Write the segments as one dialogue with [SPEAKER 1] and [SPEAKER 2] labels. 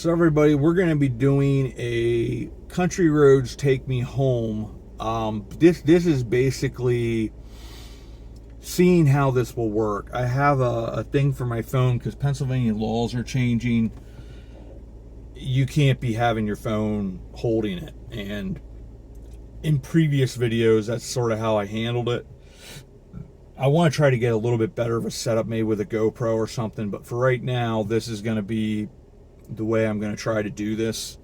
[SPEAKER 1] So everybody, we're going to be doing a Country Roads Take Me Home. This is basically seeing how this will work. I have a thing for my phone because Pennsylvania laws are changing. You can't be having your phone holding it. And in previous videos, that's sort of how I handled it. I want to try to get a little bit better of a setup, maybe with a GoPro or something. But for right now, this is going to be the way I'm going to try to do this.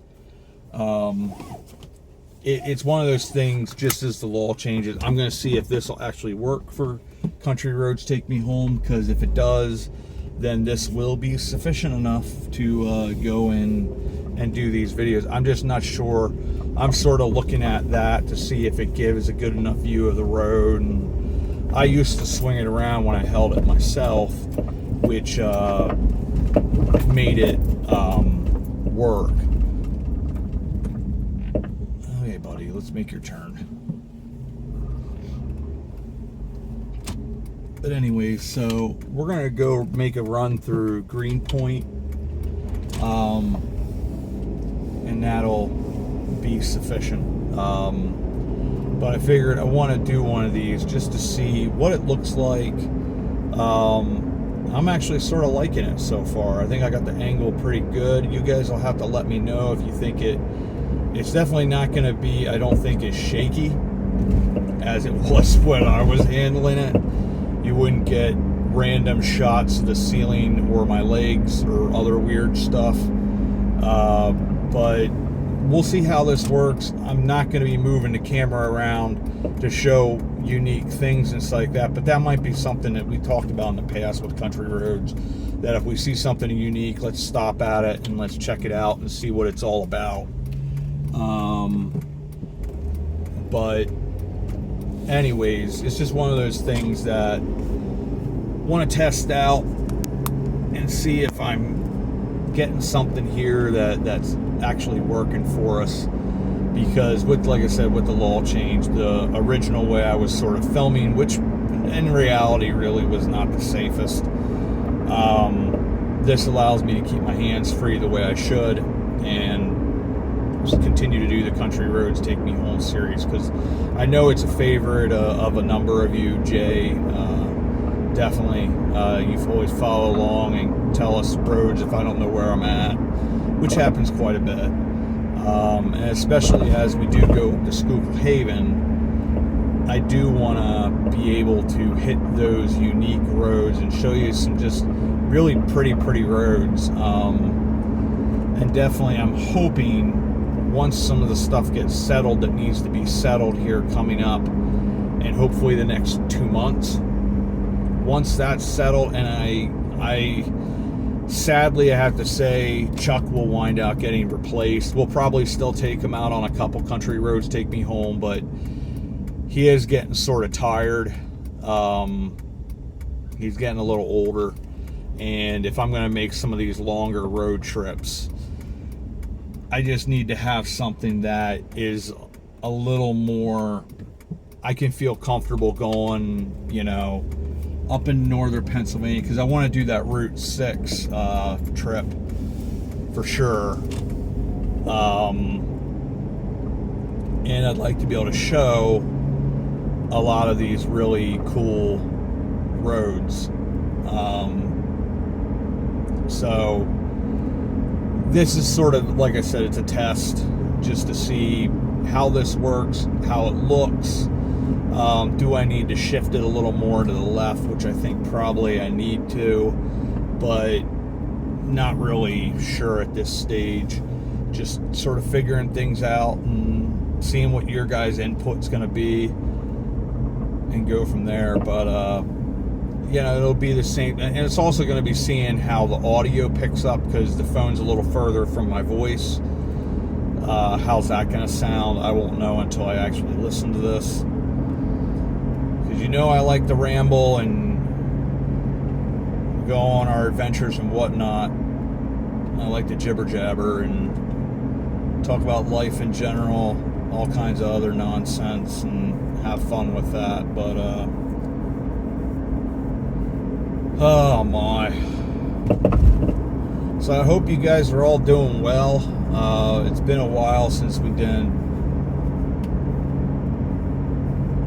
[SPEAKER 1] It's one of those things, just as the law changes, I'm going to see if this will actually work for Country Roads Take Me Home, because if it does, then this will be sufficient enough to go in and do these videos. I'm just not sure. I'm sort of looking at that to see if it gives a good enough view of the road. And I used to swing it around when I held it myself, which made it work. Okay, buddy, let's make your turn. But anyway, so we're gonna go make a run through Greenpoint, and that'll be sufficient. But I figured I want to do one of these just to see what it looks like. I'm actually sort of liking it so far. I think I got the angle pretty good. You guys will have to let me know if you think it's definitely not going to be, I don't think, as shaky as it was when I was handling it. You wouldn't get random shots of the ceiling or my legs or other weird stuff. But we'll see how this works. I'm not going to be moving the camera around to show unique things and stuff like that, but that might be something that we talked about in the past with Country Roads, that if we see something unique, let's stop at it and let's check it out and see what it's all about. But anyways, it's just one of those things that I want to test out and see if I'm getting something here that's actually working for us. Because like I said, with the law change, the original way I was sort of filming, which in reality really was not the safest, this allows me to keep my hands free the way I should and just continue to do the Country Roads Take Me Home series, because I know it's a favorite of a number of you. Jay, definitely, you've always followed along and tell us roads if I don't know where I'm at, which happens quite a bit. And especially as we do go to Schuylkill Haven, I do want to be able to hit those unique roads and show you some just really pretty roads. And definitely I'm hoping once some of the stuff gets settled that needs to be settled here coming up, and hopefully the next 2 months, once that's settled, and sadly, I have to say, Chuck will wind up getting replaced. We'll probably still take him out on a couple Country Roads Take Me Home, but he is getting sort of tired. He's getting a little older, and if I'm going to make some of these longer road trips, I just need to have something that is a little more, I can feel comfortable going, up in northern Pennsylvania, because I want to do that Route 6 trip for sure. And I'd like to be able to show a lot of these really cool roads. So this is sort of, like I said, it's a test just to see how this works, how it looks. Do I need to shift it a little more to the left, which I think probably I need to, but not really sure at this stage. Just sort of figuring things out and seeing what your guys' input's going to be and go from there. But it'll be the same, and it's also going to be seeing how the audio picks up, because the phone's a little further from my voice. How's that going to sound? I won't know until I actually listen to this. I like to ramble and go on our adventures and whatnot. I like to jibber jabber and talk about life in general, all kinds of other nonsense, and have fun with that. But oh my. So I hope you guys are all doing well. It's been a while since we did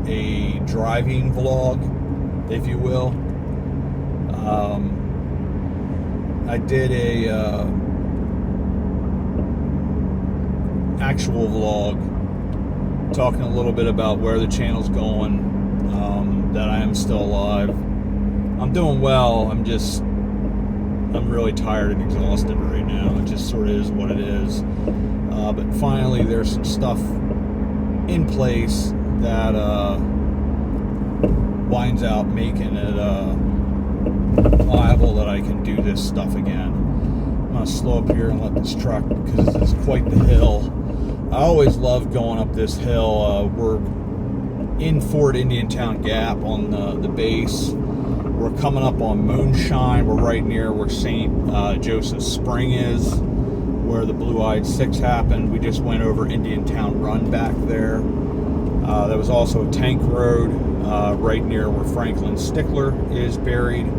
[SPEAKER 1] a driving vlog, if you will. I did a actual vlog talking a little bit about where the channel's going, that I am still alive. I'm doing well. I'm really tired and exhausted right now. It just sort of is what it is. But finally there's some stuff in place that winds out making it viable that I can do this stuff again. I'm going to slow up here and let this truck, because it's quite the hill. I always love going up this hill. We're in Fort Indiantown Gap on the base. We're coming up on Moonshine. We're right near where St. Joseph's Spring is, where the Blue-Eyed Six happened. We just went over Indiantown Run back there. There was also a tank road right near where Franklin Stickler is buried.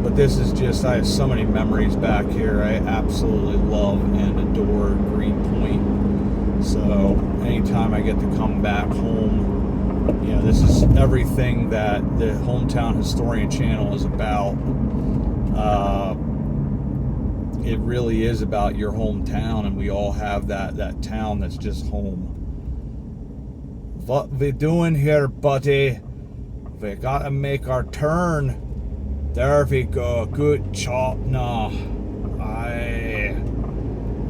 [SPEAKER 1] But this is just, I have so many memories back here. I absolutely love and adore Greenpoint. So anytime I get to come back home, you know, this is everything that the Hometown Historian channel is about. It really is about your hometown, and we all have that town that's just home. What we doing here, buddy? We gotta make our turn. There we go. Good job now. Aye.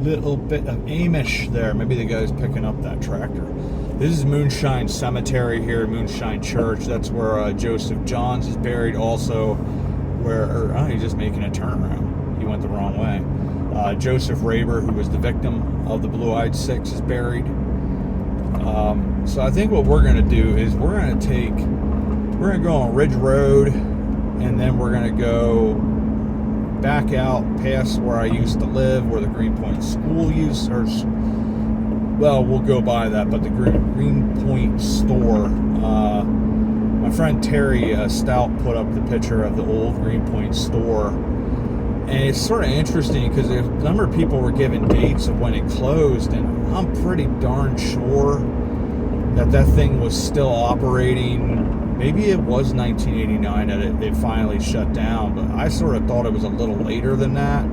[SPEAKER 1] Little bit of Amish there. Maybe the guy's picking up that tractor. This is Moonshine Cemetery here, Moonshine Church. That's where Joseph Johns is buried. Also, he's just making a turnaround. He went the wrong way. Joseph Raber, who was the victim of the Blue-Eyed Six, is buried. So I think what we're going to do is we're going to go on Ridge Road, and then we're going to go back out past where I used to live, where the Greenpoint School we'll go by that, but the Greenpoint store. My friend Terry Stout put up the picture of the old Greenpoint store, and it's sort of interesting because a number of people were giving dates of when it closed, and I'm pretty darn sure that thing was still operating. Maybe it was 1989 that it finally shut down, but I sort of thought it was a little later than that,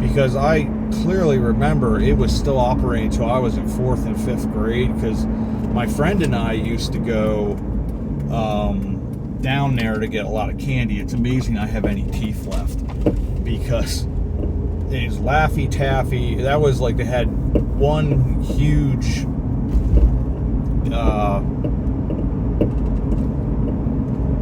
[SPEAKER 1] because I clearly remember it was still operating until I was in 4th and 5th grade, because my friend and I used to go down there to get a lot of candy. It's amazing I have any teeth left, because it was Laffy Taffy. That was like, they had one huge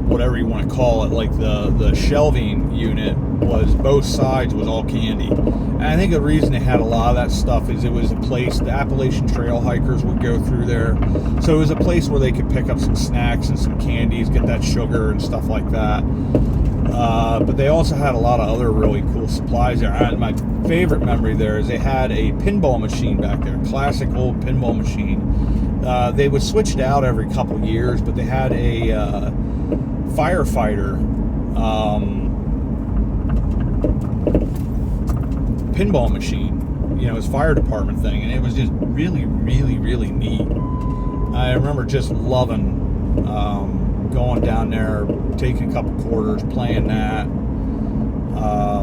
[SPEAKER 1] whatever you want to call it, like the shelving unit was, both sides was all candy. And I think the reason they had a lot of that stuff is it was a place the Appalachian Trail hikers would go through there. So it was a place where they could pick up some snacks and some candies, get that sugar and stuff like that. But they also had a lot of other really cool supplies there. And my favorite memory there is they had a pinball machine back there, classic old pinball machine. They would switch it out every couple years, but they had a firefighter pinball machine, you know, his fire department thing, and it was just really, really, really neat. I remember just loving going down there, taking a couple quarters, playing that.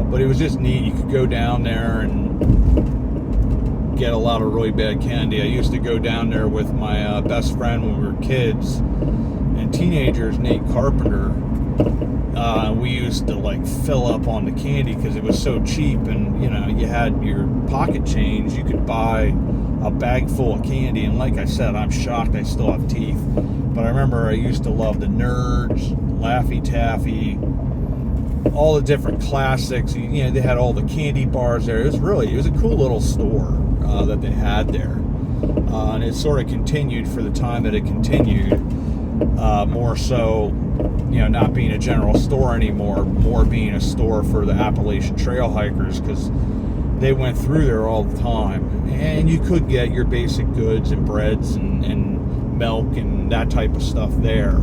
[SPEAKER 1] But it was just neat. You could go down there and get a lot of really bad candy. I used to go down there with my best friend when we were kids and teenagers, Nate Carpenter. We used to like fill up on the candy because it was so cheap, and you know, you had your pocket change, you could buy a bag full of candy. And like I said, I'm shocked I still have teeth, but I remember I used to love the Nerds, Laffy Taffy, all the different classics. You know, they had all the candy bars there. It was a cool little store that they had there, and it sort of continued for the time that it continued. More so, you know, not being a general store anymore, more being a store for the Appalachian Trail hikers, because they went through there all the time, and you could get your basic goods and breads and milk and that type of stuff there.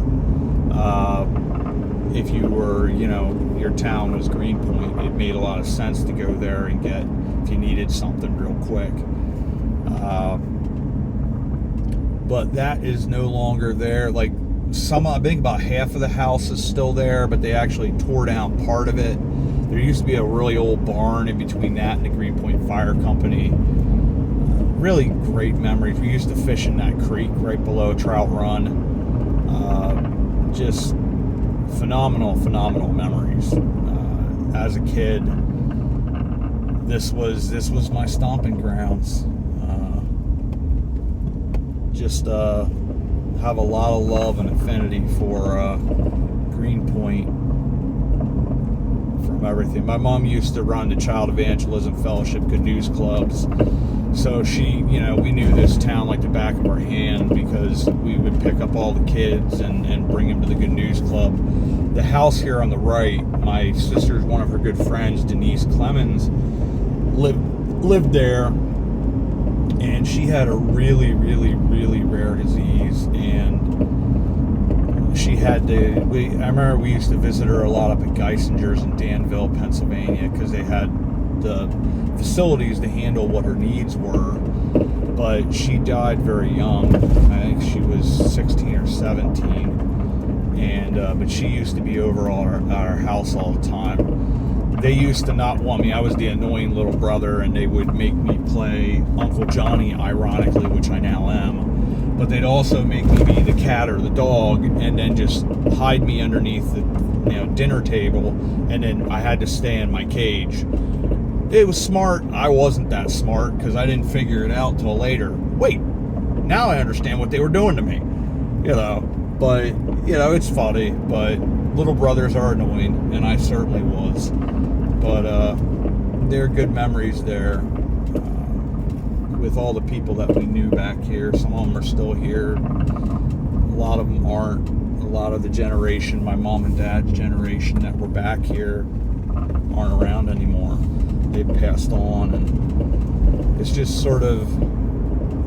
[SPEAKER 1] if you were, your town was Greenpoint, it made a lot of sense to go there and get, if you needed something real quick. But that is no longer there. Like, I think about half of the house is still there, but they actually tore down part of it. There used to be a really old barn in between that and the Greenpoint Fire Company. Really great memories. We used to fish in that creek right below Trout Run. Just phenomenal memories. As a kid, this was my stomping grounds. Just have a lot of love and affinity for Greenpoint from everything. My mom used to run the Child Evangelism Fellowship Good News Clubs. So she, we knew this town like the back of our hand because we would pick up all the kids and bring them to the Good News Club. The house here on the right, my sister's one of her good friends, Denise Clemens, lived there, and she had a really rare disease, and she had to, I remember we used to visit her a lot up at Geisinger's in Danville, Pennsylvania, because they had the facilities to handle what her needs were. But she died very young. I think she was 16 or 17, and but she used to be over our house all the time. They used to not want me. I was the annoying little brother, and they would make me play Uncle Johnny, ironically, which I now am. But they'd also make me be the cat or the dog, and then just hide me underneath the dinner table, and then I had to stay in my cage. It was smart. I wasn't that smart because I didn't figure it out till later. Wait, now I understand what they were doing to me. But it's funny. But little brothers are annoying, and I certainly was. But there are good memories there with all the people that we knew back here. Some of them are still here. A lot of them aren't. A lot of the generation, my mom and dad's generation that were back here, aren't around anymore. They've passed on, and it's just sort of,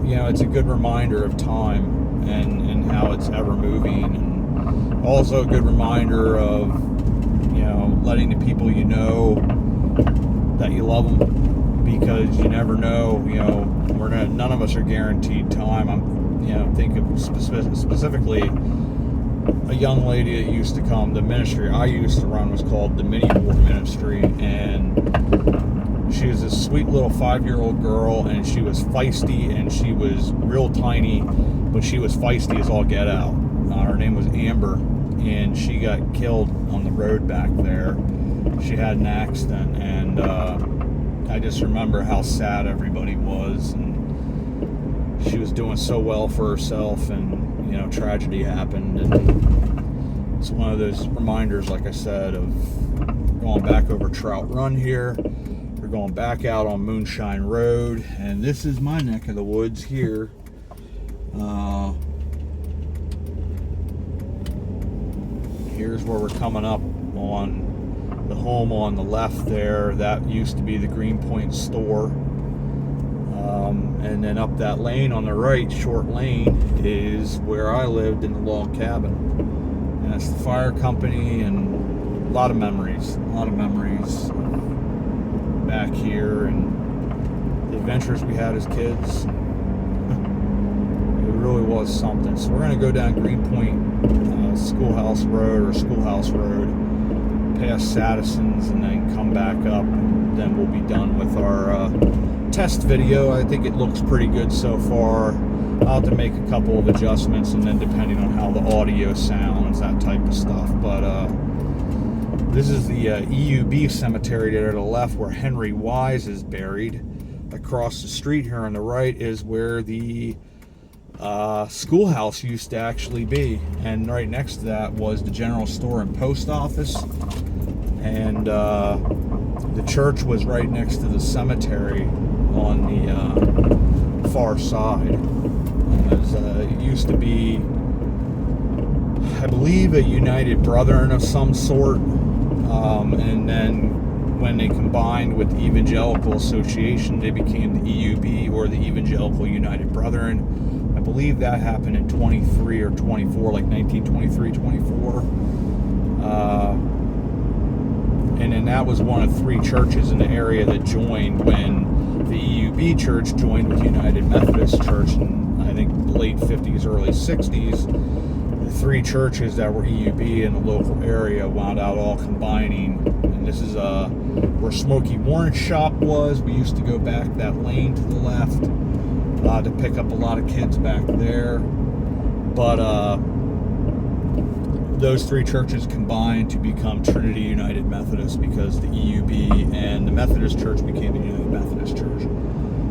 [SPEAKER 1] it's a good reminder of time and how it's ever moving, and also a good reminder of, letting the people that you love them, because you never know, none of us are guaranteed time. I'm, thinking specifically a young lady that used to come. The ministry I used to run was called the Mini War Ministry, and she was this sweet little 5-year-old girl, and she was feisty, and she was real tiny, but she was feisty as all get out. Her name was Amber, and she got killed on the road back there. She had an accident, and I just remember how sad everybody was, and she was doing so well for herself, and tragedy happened, and it's one of those reminders, like I said, of going back over Trout Run here. We're going back out on Moonshine Road, and this is my neck of the woods here. Here's where we're coming up on the home on the left there. That used to be the Greenpoint store. And then up that lane on the right, short lane, is where I lived in the log cabin. And that's the fire company, and a lot of memories back here, and the adventures we had as kids. It really was something. So we're going to go down Greenpoint Schoolhouse Road, past Sadison's, and then come back up. Then we'll be done with our test video. I think it looks pretty good so far. I'll have to make a couple of adjustments, and then depending on how the audio sounds, that type of stuff. But this is the EUB cemetery there to the left, where Henry Wise is buried. Across the street here on the right is where the schoolhouse used to actually be, and right next to that was the general store and post office, and the church was right next to the cemetery on the far side. It used to be, I believe, a United Brethren of some sort, and then when they combined with the Evangelical Association, they became the EUB, or the Evangelical United Brethren. I believe that happened in 23 or 24, like 1923, 24. And then that was one of 3 churches in the area that joined when the EUB church joined with United Methodist Church in, I think, the late 50s, early 60s. The 3 churches that were EUB in the local area wound out all combining. And this is where Smokey Warren's shop was. We used to go back that lane to the left to pick up a lot of kids back there. But those 3 churches combined to become Trinity United Methodist, because the EUB and the Methodist Church became the United Methodist Church.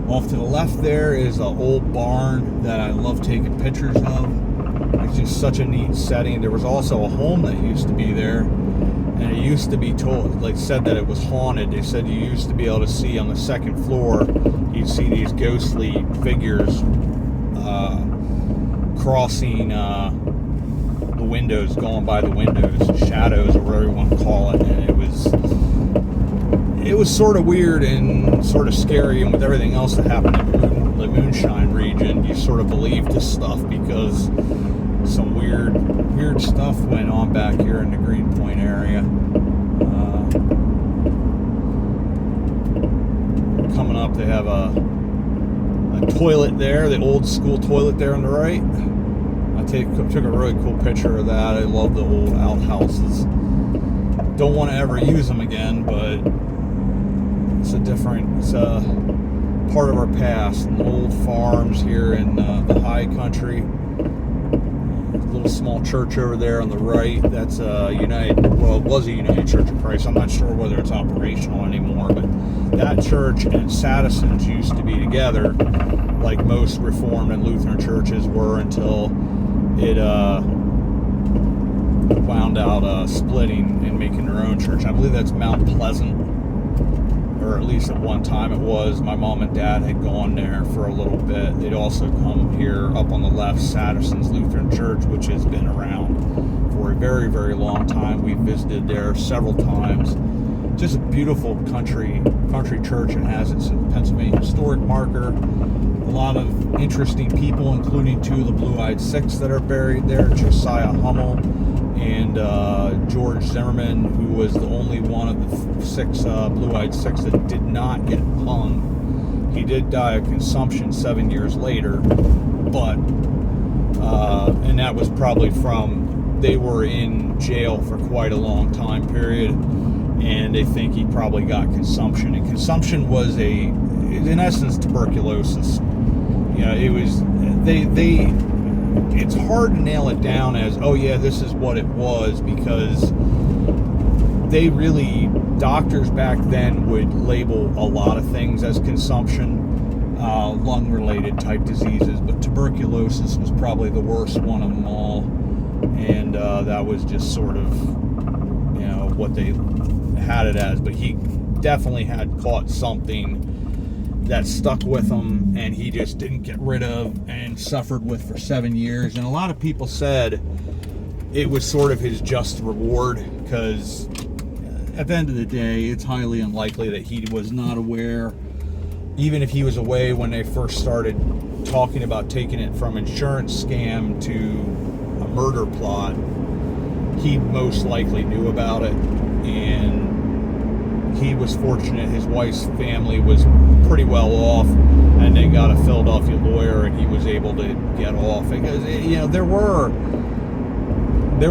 [SPEAKER 1] Off to the left there is an old barn that I love taking pictures of. It's just such a neat setting. There was also a home that used to be there, and it used to be said that it was haunted. They said you used to be able to see on the 2nd floor, you'd see these ghostly figures crossing the windows, going by the windows, shadows, or whatever you want to call it. And it was sort of weird and sort of scary, and with everything else that happened in the Moonshine region, you sort of believe this stuff because some weird stuff went on back here in the Greenpoint area. Coming up, they have a toilet there, the old school toilet there on the right. I took a really cool picture of that. I love the old outhouses. Don't want to ever use them again, but it's a part of our past. And the old farms here in the high country. A little small church over there on the right. That's it was a United Church of Christ. I'm not sure whether it's operational anymore, but that church and Sadison's used to be together, like most Reformed and Lutheran churches were, until it wound out splitting and making their own church. I believe that's Mount Pleasant, or at least at one time it was. My mom and dad had gone there for a little bit. They'd also come here up on the left, Sadison's Lutheran Church, which has been around for a very, very long time. We visited there several times. Just a beautiful country church, and has its Pennsylvania historic marker. A lot of interesting people, including 2 of the Blue-Eyed Six that are buried there, Josiah Hummel and George Zimmerman, who was the only one of the 6 Blue-Eyed Six that did not get hung. He did die of consumption 7 years later, but and that was probably they were in jail for quite a long time period, and they think he probably got consumption. And consumption was in essence, tuberculosis. It was, it's hard to nail it down as, oh yeah, this is what it was, because doctors back then would label a lot of things as consumption, lung-related type diseases, but tuberculosis was probably the worst one of them all, and that was just sort of, what they had it as. But he definitely had caught something that stuck with him, and he just didn't get rid of and suffered with for 7 years. And a lot of people said it was sort of his just reward, because at the end of the day, it's highly unlikely that he was not aware. Even if he was away when they first started talking about taking it from insurance scam to a murder plot, he most likely knew about it. And he was fortunate. His wife's family was pretty well off, and they got a Philadelphia lawyer, and he was able to get off. Because there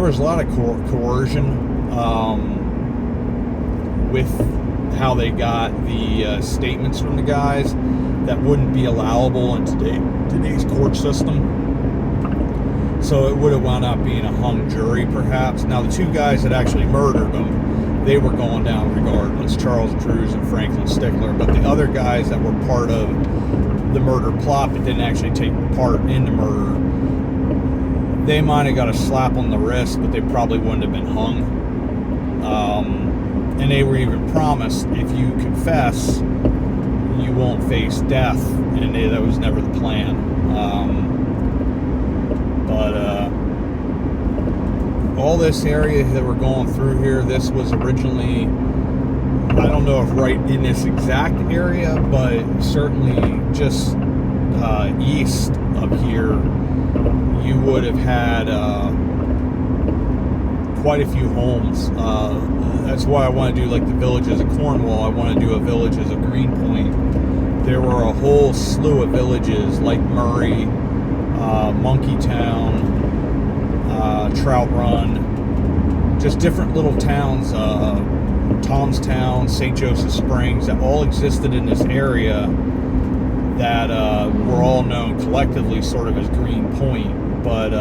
[SPEAKER 1] was a lot of coercion with how they got the statements from the guys that wouldn't be allowable in today's court system. So it would have wound up being a hung jury, perhaps. Now, the 2 guys that actually murdered him, they were going down regardless, Charles Drews and Franklin Stickler. But the other guys that were part of the murder plot but didn't actually take part in the murder, they might have got a slap on the wrist, but they probably wouldn't have been hung. And they were even promised, if you confess, you won't face death, and that was never the plan. All this area that we're going through here, this was originally, I don't know if right in this exact area, but certainly just east of here, you would have had quite a few homes. That's why I want to do like the villages of Cornwall. I want to do a villages of Greenpoint. There were a whole slew of villages like Murray, Monkey Town, Trout Run, just different little towns, Tomstown, St. Joseph Springs, that all existed in this area that were all known collectively sort of as Greenpoint, but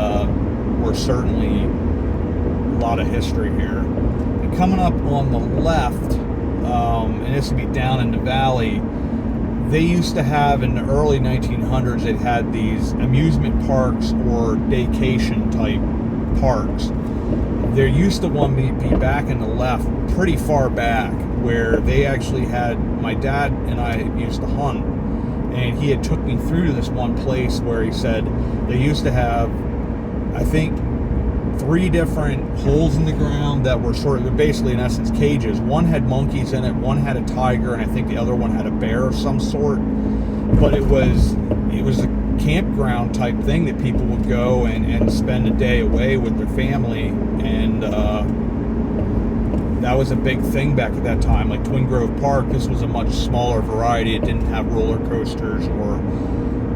[SPEAKER 1] were certainly a lot of history here. And coming up on the left, and this would be down in the valley, they used to have, in the early 1900s, they had these amusement parks or vacation type parks. There used to one be back in the left, pretty far back, where they actually had, my dad and I used to hunt, and he had took me through to this one place where he said they used to have, I think, 3 different holes in the ground that were sort of basically in essence cages. One had monkeys in it, one had a tiger, and I think the other one had a bear of some sort. But it was a campground type thing that people would go and spend a day away with their family, and that was a big thing back at that time. Like Twin Grove Park, this was a much smaller variety. It didn't have roller coasters or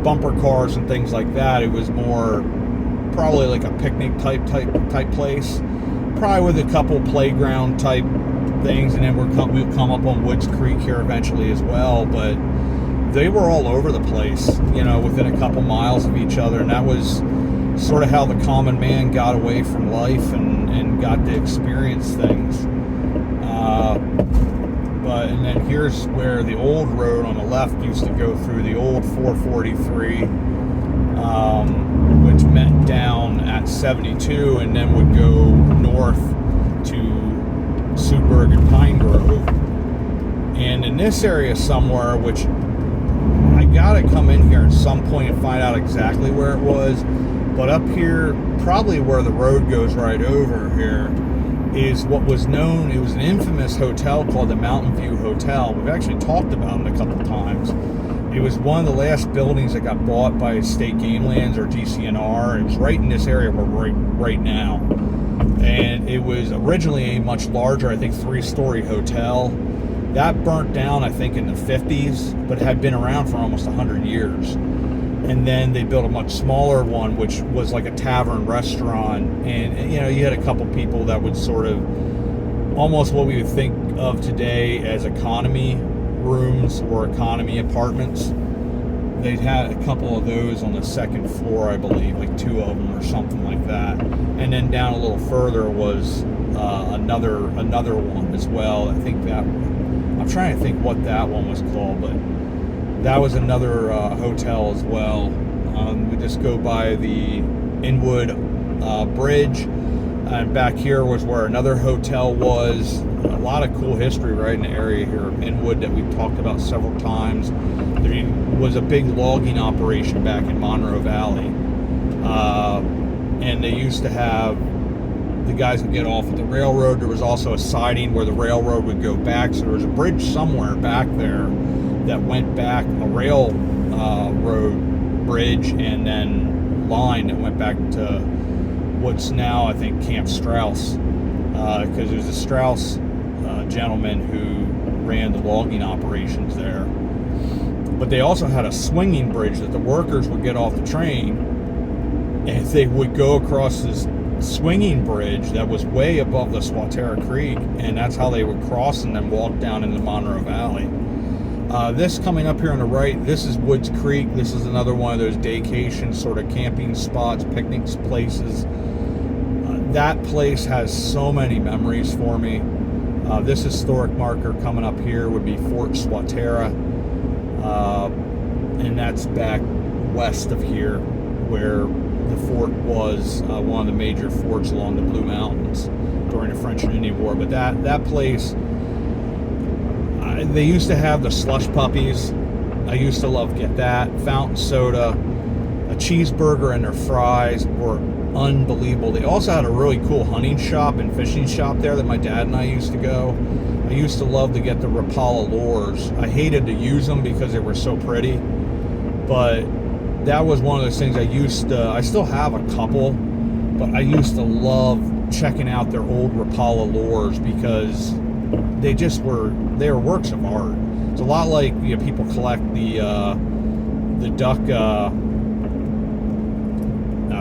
[SPEAKER 1] bumper cars and things like that. It was more probably like a picnic type place, probably with a couple playground type things, and then we'll come up on Woods Creek here eventually as well. But they were all over the place, within a couple miles of each other, and that was sort of how the common man got away from life and got to experience things. And then here's where the old road on the left used to go through, the old 443, which met down at 72 and then would go north to Suedberg and Pine Grove. And in this area somewhere, which I gotta come in here at some point and find out exactly where it was, but up here, probably where the road goes right over here, is what was known, it was an infamous hotel called the Mountain View Hotel. We've actually talked about it a couple times. It was one of the last buildings that got bought by State Game Lands or DCNR. It was right in this area where we're right now. And it was originally a much larger, I think, 3-story hotel. That burnt down, I think, in the 50s, but had been around for almost 100 years. And then they built a much smaller one, which was like a tavern restaurant. And, you had a couple people that would sort of, almost what we would think of today as economy rooms or economy apartments. They had a couple of those on the second floor, I believe, like 2 of them or something like that. And then down a little further was another one as well. I think that, I'm trying to think what that one was called, but that was another hotel as well. We just go by the Inwood Bridge, and back here was where another hotel was. A lot of cool history right in the area here of Inwood that we've talked about several times. There was a big logging operation back in Monroe Valley, and they used to have, the guys would get off at the railroad. There was also a siding where the railroad would go back, so there was a bridge somewhere back there that went back, a rail road bridge, and then line that went back to what's now, I think, Camp Strauss, because it was a Strauss gentleman who ran the logging operations there. But they also had a swinging bridge that the workers would get off the train, and they would go across this swinging bridge that was way above the Swatara Creek, and that's how they would cross and then walk down into Monroe Valley. This coming up here on the right, this is Woods Creek. This is another one of those daycation sort of camping spots, picnic places. That place has so many memories for me. This historic marker coming up here would be Fort Swatara, and that's back west of here where the fort was one of the major forts along the Blue Mountains during the French and Indian War. But that place, they used to have the slush puppies. I used to love to get that. Fountain soda, a cheeseburger, and their fries were unbelievable. They also had a really cool hunting shop and fishing shop there that my dad and I used to go. I used to love to get the Rapala lures. I hated to use them because they were so pretty, but that was one of those things I still have a couple, but I used to love checking out their old Rapala lures, because they were works of art. It's a lot like, you know, people collect the duck,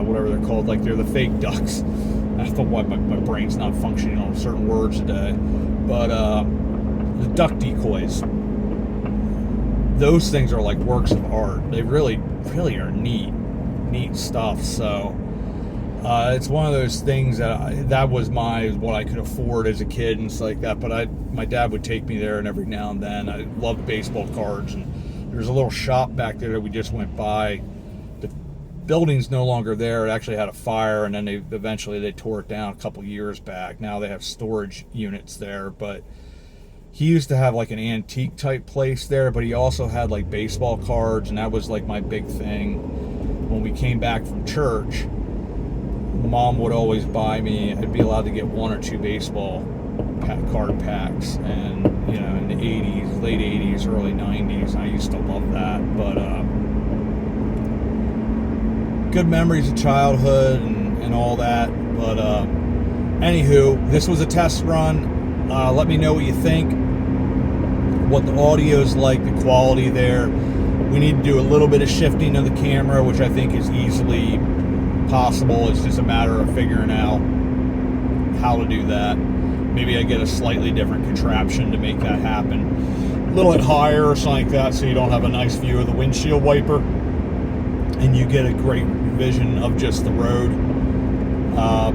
[SPEAKER 1] whatever they're called, like they're the fake ducks. I don't know why my brain's not functioning on certain words today, but the duck decoys. Those things are like works of art. They really are neat stuff. So it's one of those things that was what I could afford as a kid and stuff like that. But my dad would take me there, and every now and then I loved baseball cards. And there's a little shop back there that we just went by. The building's no longer there. It actually had a fire, and then they tore it down a couple years back. Now they have storage units there, but he used to have like an antique type place there, but he also had like baseball cards, and that was like my big thing. When we came back from church, Mom would always buy me, I'd be allowed to get 1 or 2 baseball card packs, and you know, in the 80s, late 80s, early 90s, I used to love that. But good memories of childhood and all that. But anywho, this was a test run. Let me know what you think, what the audio's like, the quality there. We need to do a little bit of shifting of the camera, which I think is easily possible. It's just a matter of figuring out how to do that. Maybe I get a slightly different contraption to make that happen. A little bit higher or something like that, so you don't have a nice view of the windshield wiper, and you get a great vision of just the road.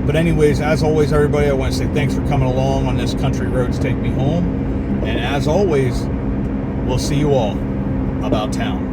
[SPEAKER 1] But anyways, as always, everybody, I want to say thanks for coming along on this Country Roads Take Me Home. And as always, we'll see you all about town.